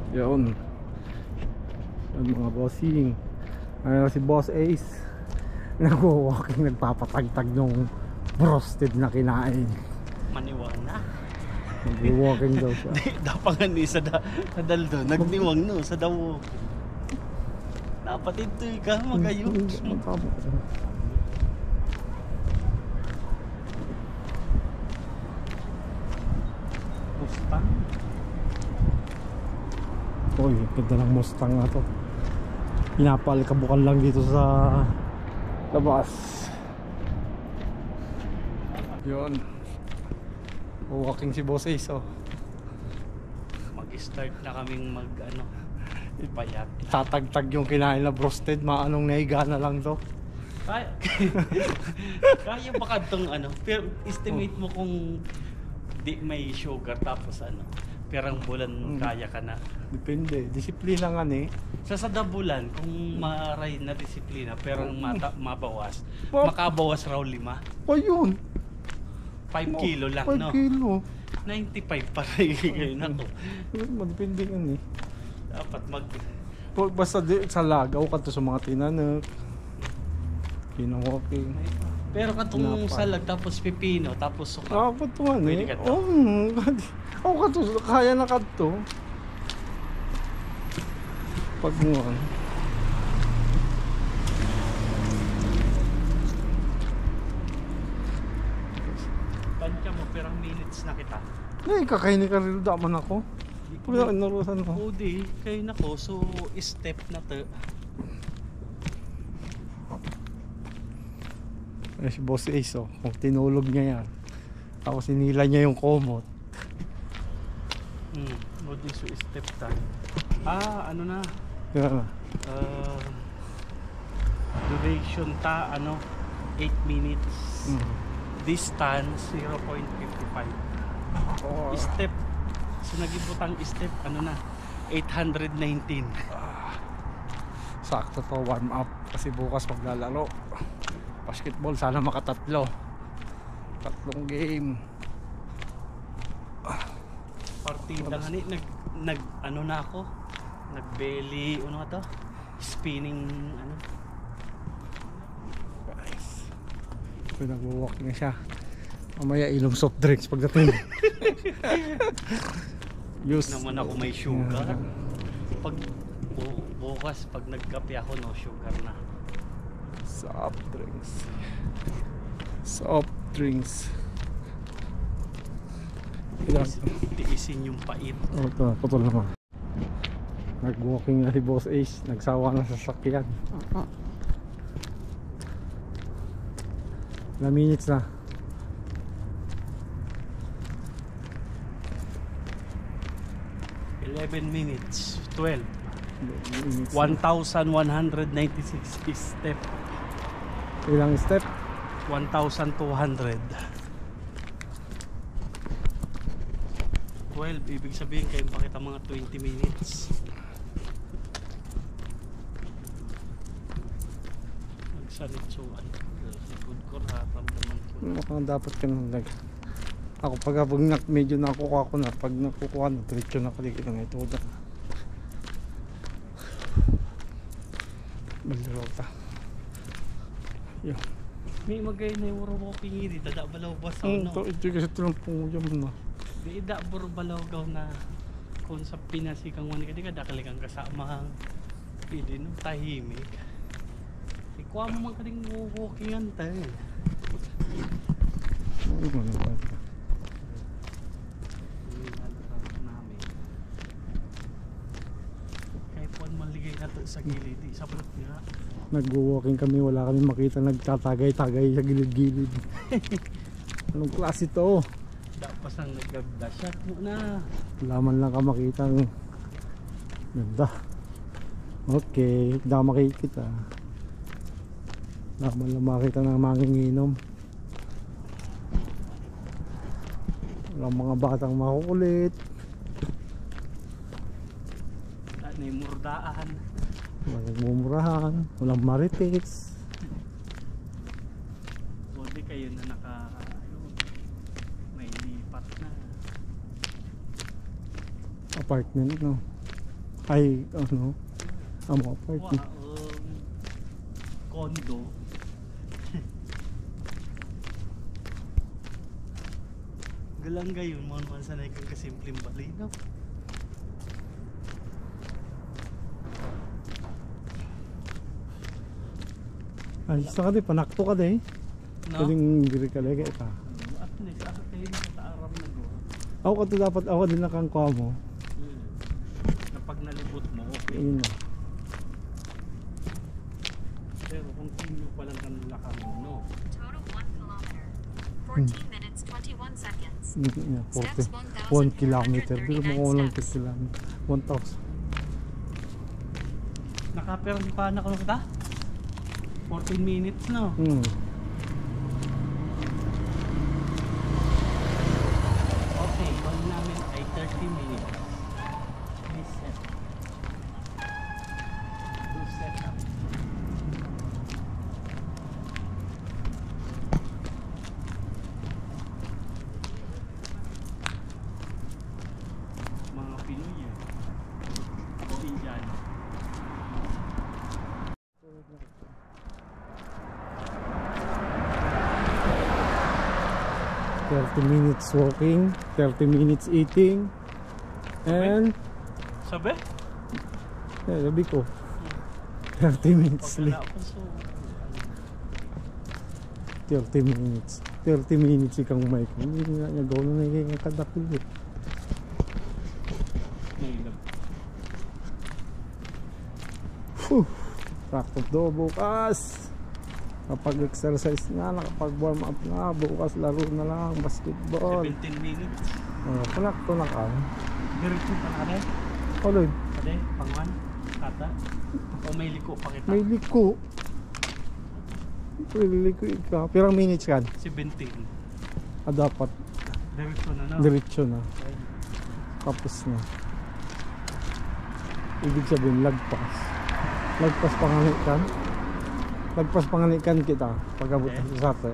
Yun. Yun mga bossing. Ayun si Boss Ace. Nagwo-walking, nagpapatagtag nung roasted na kinain. Maniwana. Nagwo-walking daw siya. Dapat nga ni sa daldo. Nagniwang no sa daw. Dapat ito ka magayon. Mustang. Uy, ganda ng Mustang na to. Pinapalikabukan lang dito sa labas. Yun. Walking si Boss Ace, oh. Mag-start na kaming ipayat. Tatagtag yung kinain na roasted, maanong nahiga na lang to. Kaya, kaya baka itong pero estimate mo kung di may sugar tapos perang bulan kaya ka na. Depende, disiplina nga eh. Sa dabulan, kung maray na disiplina, perang mabawas, Pop. makabawas raw 5. O yun, 5 kilo lang, 5 no? kilo. 95 pa rin kayo na to. Depende yan eh. Dapat Basta sa lagaw ka to sa mga tinanak. Walking. Pero katong salag, tapos pipino, tapos suka. Nakakatuwa Pwede eh. ka to? Oo, kato, kaya na kato. Pag mo Tansya mo, perang minutes na kita. Ay, kakainin ka rin daman ako. Pag narusan ko. O di, kayo na ko. So, step na to. Eh, si Boss Ace, oh, kung tinulog niya yan. Tapos sinila niya yung komot. O di, so step ta. Ano na? Kaya, Duration 8 minutes. Distance 0.55. Step, so nagibutang step 819. sakto to, warm up. Kasi bukas maglalaro basketball, sana makatatlo. 3 game. Partida nga ni, na ako. Nagbelly, to? Spinning, Guys, nag-walk na siya. Mamaya ilong soft drinks pagdating. Use naman ako may sugar. Pag bukas, pag nagkape ako, no sugar na. soft drinks. Soft drinks. Tiisin yung pait. Ito, putol naman. Nag-walking na si Boss Ace. Nagsawa na sa sakyan. Ilang minutes na? 11 minutes. 12. 1,196 step. Ilang step? 1,200. 12, ibig sabihin kayo pakita mga 20 minutes. Nagsanitsuan. Likod ko, ramdaman ko. Mukhang dapat ka nang ako pag medyo nakukuha ko na, pag nakukuha na, diretso na kaligit na ito na. Malaro ta. Yun. May magay na yung walking iri, dadabalaw ba sa Ito kasi ito lang pong na. Di ida balaw gaw na kung sa pinasikang wani ka di ka dakaligang kasama pwede no tahimik. Ikuha mo man kading walking antay. Kahit po maligay na to sa gilid, di sablot nga. Nag-walking kami, wala kami makita nagtatagay-tagay sa gilid-gilid. Anong klase to? Dapat ang nagagdasyat mo na. Wala man lang ka makita ng ganda. Okay, hindi makikita. Wala man lang makita ng manginginom. Walang mga batang makukulit. Ano yung murdaan. Walang nagmumurahan. Walang marites. Buti kayo na may lipat na. Apartment, no? Ay, ano? Amo apartment. Condo. Galang gayon mo naman sanay kang kasimpleng bali, no? Ay, sa ka di, panakto ka di. No? Kaling diri ka lagi ka. At least, ako kayo sa aram na go. Ako ka to dapat, ako din nakangkuha mo. Kapag nalibot mo, okay. Ayun na. Pero kung kinyo pa lang ang lakang mo, no? Total 1 kilometer. 14 minutes, 21 seconds. Hindi niya, Steps 1 kilometer. Pero 1,439 mo lang steps. kilometer. 1,000. Nakaperang pa na ko kita? 14 minutes, no? Okay, bang namin ay 30 minutes. Reset. Do setup. Mga Pinoy eh. Ako Indiano. $30 minutes walking, 30 minutes eating, and Sabi? sabi ko 30 minutes Pag sleep. wala ako so... 30 minutes 30 minutes ikang mic. Hindi nga niya gawin na naging kadakil eh. Nailag. Practice do bukas. Kapag exercise na, nakapag warm up na, bukas laro na lang basketball. 17 minutes. Panakto na ka. Diretso pa na rin. Kaloy, Ade, pangwan, kata. O may liko pa kita. may liko. May liko ka. Pirang minutes kan? 17. Dapat Diretso na, no? diretsyo na. Tapos na. Ibig sabihin, lagpas. Lagpas panganikan. Lagpas panganikan kita. Pag-abot Okay. sa sate.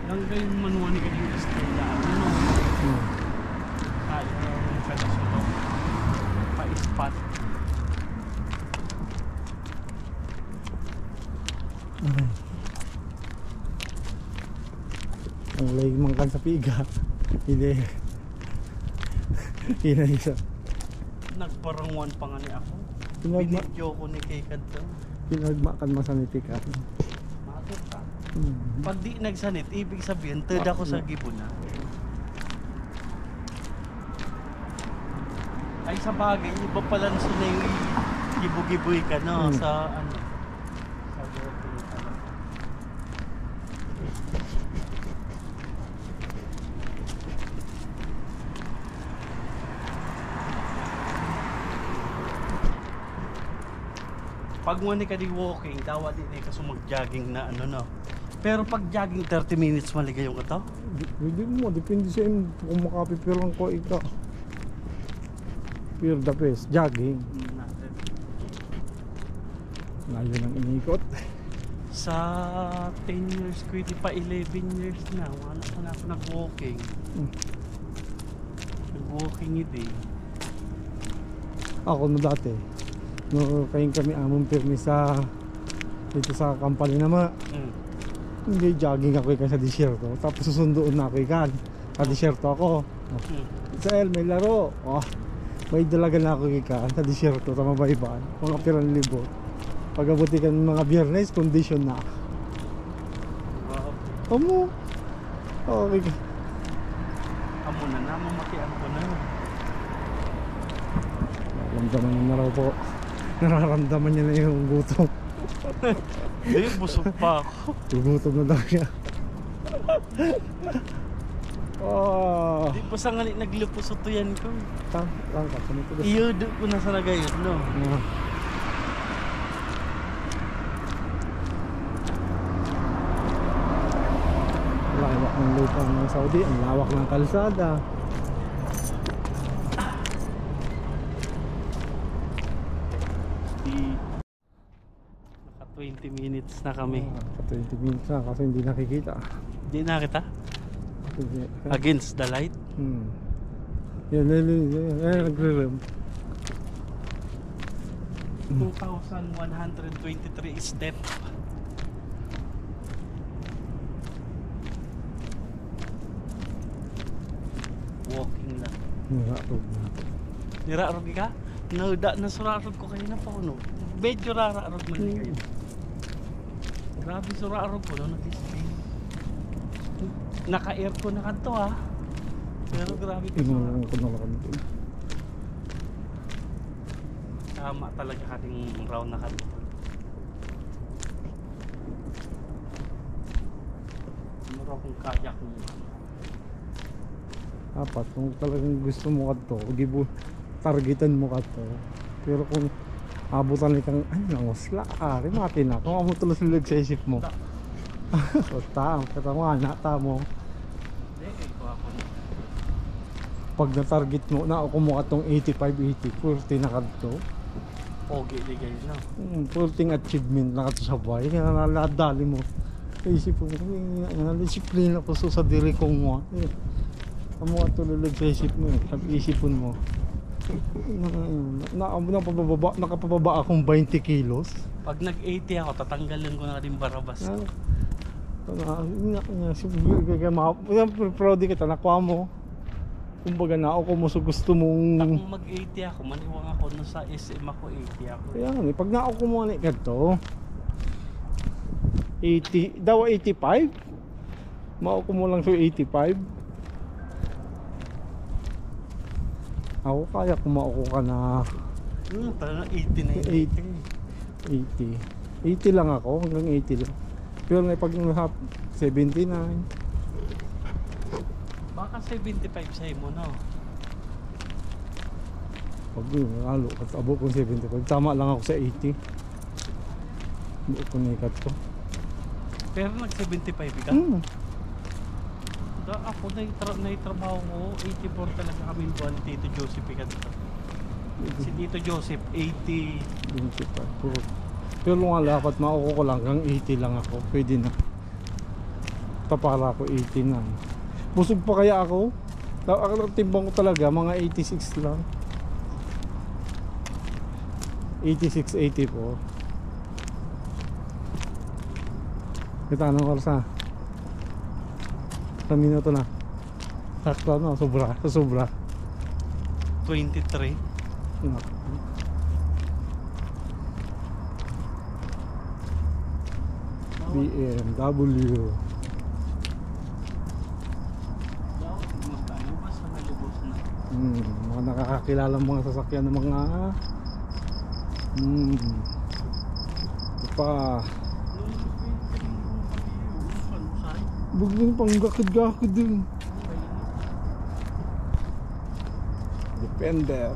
Lang kayo manuwa ni kanyang estrella. Ano? Kaya yung pedaso pa-ispat. Ang layig man kan sa piga. Hindi. Hindi isa. Nagparangwan pa nga ni ako. Pinagma, Binidyo ko ni kay Kadto. pinagmakan masaniti ka. Matot ka. Hmm. Pag di nagsanit, ibig sabihin, third ako sa gibon na. Ay sa bagay, iba pala na sila yung gibu-giboy ka, no? Hmm. Sa ano? Sa walking pala. Pag muna ka di walking, dawa din ka sumag-jogging na ano, no? Pero pag jogging 30 minutes maligay yung ito? Hindi mo, depende sa inyo kung makapipir lang ko ikaw. Pure the best, jogging. Layo ng inikot. Sa 10 years ko, hindi pa 11 years na. Wala pa na ako nag-walking. Nag-walking hindi. Ako no dati. No, kayong kami among pirmi sa dito sa company naman. Hindi jogging ako ikan sa disyerto. Tapos susundoon na ako ikan. Sa disyerto ako. Sa El, may laro. May dalaga na ako ikan sa disyerto sa mabaybaan. Mga pirang libo. Pag-abuti ka ng mga biyernes, condition na. Wow. Amo. Okay. Amo na na, mamatian ko na. Nararamdaman niya na raw po. Nararamdaman niya na yung gutom. Hindi, busog pa ako. Gutom na daw siya. Di ba sa nga naglupos ito yan ko? Tangka, ganito gusto. Iyo, doon ko nasa nagayon, no? Lawak ng lupa ng Saudi, ang lawak ng kalsada. Naka 20 minutes na kami. Naka 20 minutes na kasi hindi nakikita. Hindi na kita? Against the light. Yan, nagre-rem. 2,123 step. Walking lang. Nirarog na. Nirarog ka? Nasurarog ko kayo na po, no? Medyo rararog man kayo. Grabe surarog ko, no? Nag-spin. Naka-aircon na kanto, ha? Pero grabe ko Inulang ko na lang ito. tama talaga kating round na kanto. Mura akong kayak mo. Apat, kung talagang gusto mo ka to, targetan mo ka to. Pero kung abutan kang, ay, nangusla, matin na. Kung amo tulos lilag sa isip mo. O, taam, katama, natamo. Hindi, ko ako na. Pag na-target mo, naako mo ka tong 85-80, 40 na ka to. Pogi, ligay na. 40 achievement na ka to sa buhay. Kaya naladali mo. Isip mo, disiplina ko sa diri kong mo. Amo ka tulilag sa isip mo, pag-isipon mo. Nakapababa akong 20 kilos. Pag nag-80 ako, tatanggalin ko na rin barabas ko. Proud kita, nakuha mo. Kumbaga na ako mo sa gusto mong... Kung mag-80 ako, maniwang ako no sa SM ako 80 ako. Kaya pag na ako mo ka to 80, daw 85? Mauko mo lang sa 85? Ako kaya kumauko ka na Talagang 80 na yun. 80 lang ako, hanggang 80 lang. Pero may pag 79. Baka 75 sa'yo mo, no? Pag halo, at abo kong 75. Tama lang ako sa 80. Hindi ko nikat ko. Pero nag-75 ka? Ako naitrabaho ko, 84 talaga kami buwan ni Tito Joseph ka dito. Si Tito Joseph, 80. 25. Pero nga dapat mauko ko lang, hanggang 80 lang ako. Pwede na. Papara ako 80 na. Busog pa kaya ako? Timbang ko talaga, mga 86 lang. 86, 84. Kita anong oras na? Sa minuto na. Sakto na, sobra. 23. BMW. Mga nakakakilala mga sasakyan ng mga ito pa bugling pang gakid din. Defender.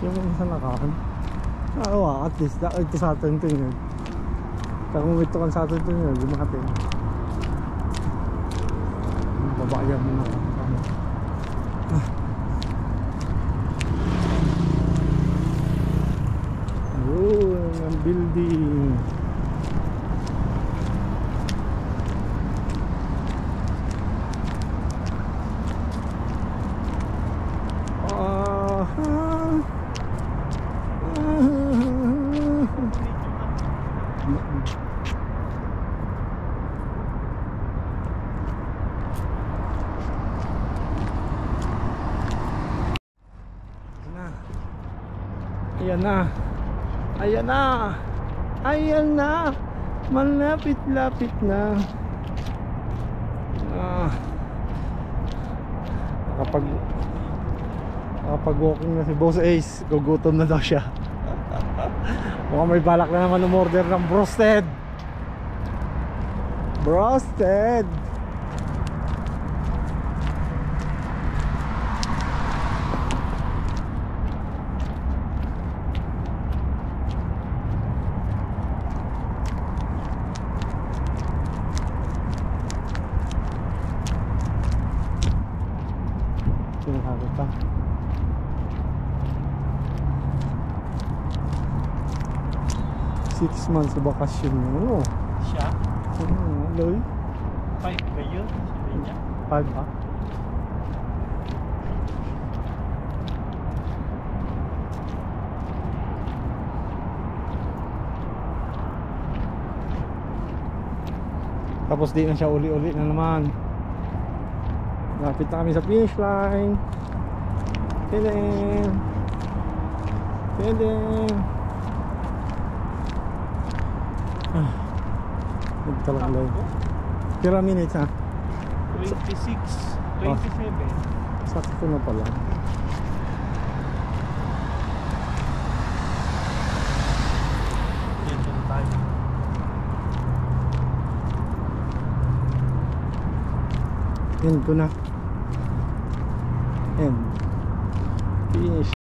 Yung isa nakakan. At least ito sa atin ito yun. Kung ito kan sa atin ito yun, lumahatin. Babayan mo na. Yun, ang building. Ayan na, malapit-lapit na. Nakapag walking na si Boss Ace, gugutom na daw siya. Mukhang may balak na naman umorder ng broasted. 6 months sa bakasyon mo. Ano? Siya? Aloy? 5 ba yun? Sabi niya. 5 ba? Tapos di na siya uli-uli na naman. Lapit na kami sa finish line. Tadam! Tadam! Nagtalang lang. Kira minutes ha? 26, 27. Sakto na pala. Dito na tayo. Yan ko na.